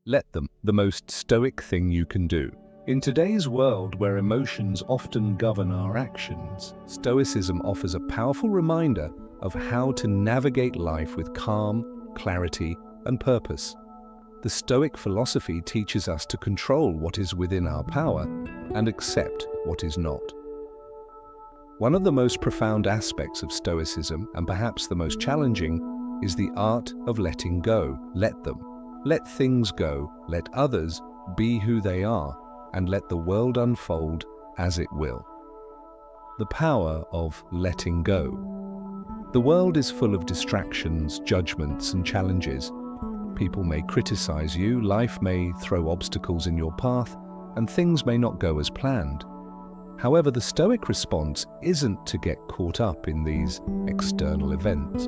Let them, the most stoic thing you can do. In today's world where emotions often govern our actions, Stoicism offers a powerful reminder of how to navigate life with calm, clarity, and purpose. The Stoic philosophy teaches us to control what is within our power and accept what is not. One of the most profound aspects of Stoicism, and perhaps the most challenging, is the art of letting go. Let them. Let things go, let others be who they are, and let the world unfold as it will. The power of letting go. The world is full of distractions, judgments, and challenges. People may criticize you, life may throw obstacles in your path, and things may not go as planned. However, the Stoic response isn't to get caught up in these external events.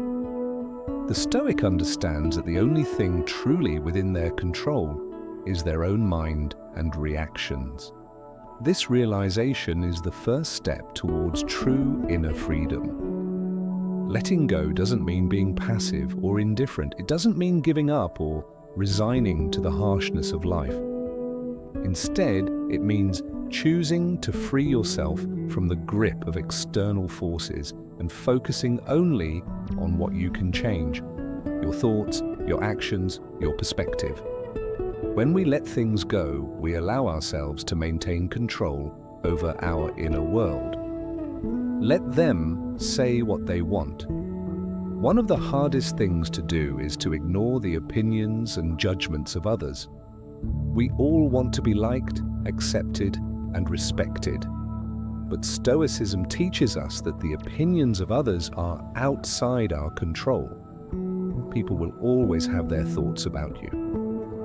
The Stoic understands that the only thing truly within their control is their own mind and reactions. This realization is the first step towards true inner freedom. Letting go doesn't mean being passive or indifferent. It doesn't mean giving up or resigning to the harshness of life. Instead, it means choosing to free yourself from the grip of external forces and focusing only on what you can change: your thoughts, your actions, your perspective. When we let things go, we allow ourselves to maintain control over our inner world. Let them say what they want. One of the hardest things to do is to ignore the opinions and judgments of others. We all want to be liked, accepted, and respected. But Stoicism teaches us that the opinions of others are outside our control. People will always have their thoughts about you,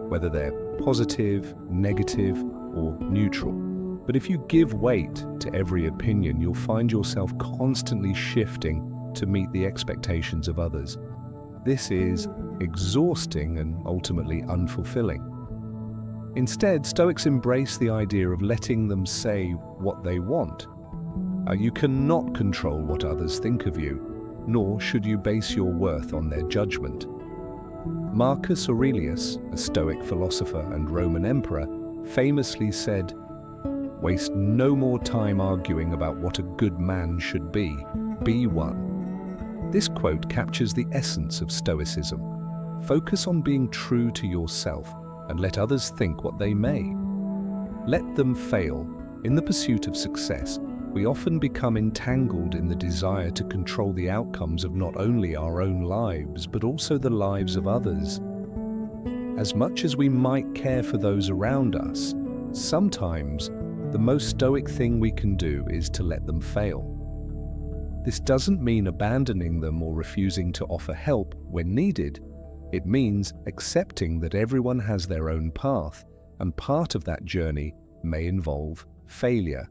whether they're positive, negative, or neutral. But if you give weight to every opinion, you'll find yourself constantly shifting to meet the expectations of others. This is exhausting and ultimately unfulfilling. Instead, Stoics embrace the idea of letting them say what they want. You cannot control what others think of you, nor should you base your worth on their judgment. Marcus Aurelius, a Stoic philosopher and Roman emperor, famously said, "Waste no more time arguing about what a good man should be one." This quote captures the essence of Stoicism. Focus on being true to yourself and let others think what they may. Let them fail. In the pursuit of success, we often become entangled in the desire to control the outcomes of not only our own lives, but also the lives of others. As much as we might care for those around us, sometimes the most Stoic thing we can do is to let them fail. This doesn't mean abandoning them or refusing to offer help when needed. It means accepting that everyone has their own path, and part of that journey may involve failure.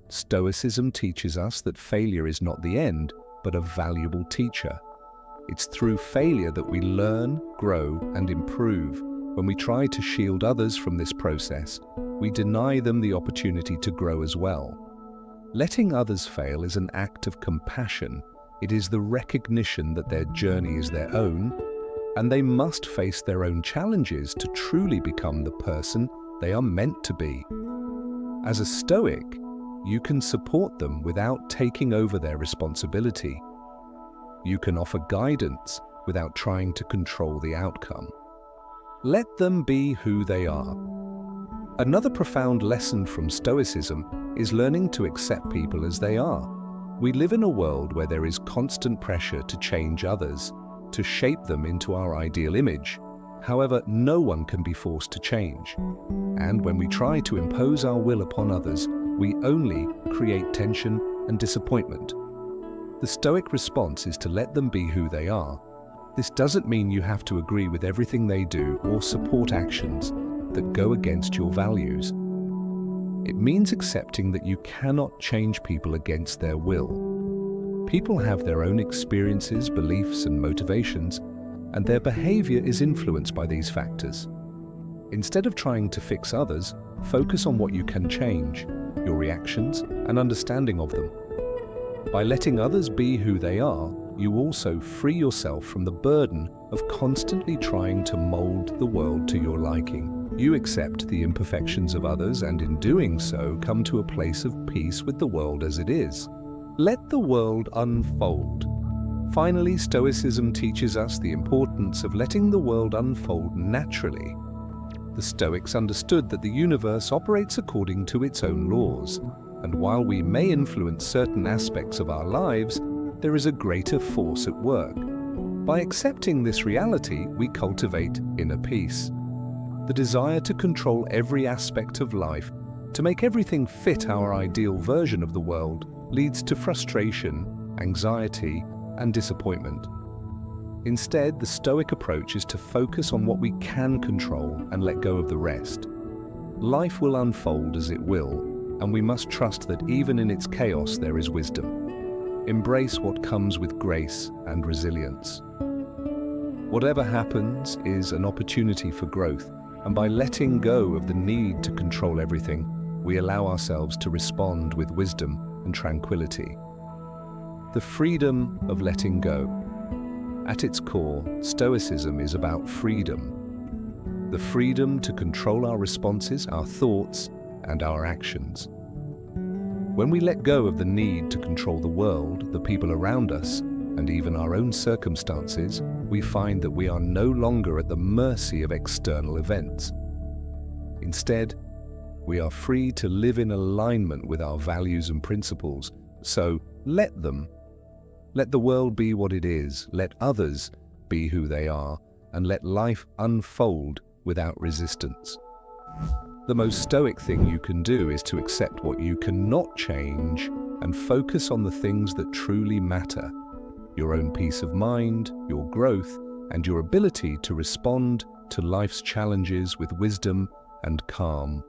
Stoicism teaches us that failure is not the end, but a valuable teacher. It's through failure that we learn, grow, and improve. When we try to shield others from this process, we deny them the opportunity to grow as well. Letting others fail is an act of compassion. It is the recognition that their journey is their own, and they must face their own challenges to truly become the person they are meant to be. As a Stoic, you can support them without taking over their responsibility. You can offer guidance without trying to control the outcome. Let them be who they are. Another profound lesson from Stoicism is learning to accept people as they are. We live in a world where there is constant pressure to change others, to shape them into our ideal image. However, no one can be forced to change. And when we try to impose our will upon others, we only create tension and disappointment. The Stoic response is to let them be who they are. This doesn't mean you have to agree with everything they do or support actions that go against your values. It means accepting that you cannot change people against their will. People have their own experiences, beliefs, and motivations, and their behavior is influenced by these factors. Instead of trying to fix others, focus on what you can change, your reactions and understanding of them. By letting others be who they are, you also free yourself from the burden of constantly trying to mold the world to your liking. You accept the imperfections of others and in doing so come to a place of peace with the world as it is. Let the world unfold. Finally, Stoicism teaches us the importance of letting the world unfold naturally. The Stoics understood that the universe operates according to its own laws, and while we may influence certain aspects of our lives, there is a greater force at work. By accepting this reality, we cultivate inner peace. The desire to control every aspect of life, to make everything fit our ideal version of the world, leads to frustration, anxiety, and disappointment. Instead, the Stoic approach is to focus on what we can control and let go of the rest. Life will unfold as it will, and we must trust that even in its chaos there is wisdom. Embrace what comes with grace and resilience. Whatever happens is an opportunity for growth, and by letting go of the need to control everything, we allow ourselves to respond with wisdom and tranquility. The freedom of letting go. At its core, Stoicism is about freedom. The freedom to control our responses, our thoughts, and our actions. When we let go of the need to control the world, the people around us, and even our own circumstances, we find that we are no longer at the mercy of external events. Instead, we are free to live in alignment with our values and principles. So let them. Let the world be what it is, let others be who they are, and let life unfold without resistance. The most Stoic thing you can do is to accept what you cannot change and focus on the things that truly matter: your own peace of mind, your growth, and your ability to respond to life's challenges with wisdom and calm.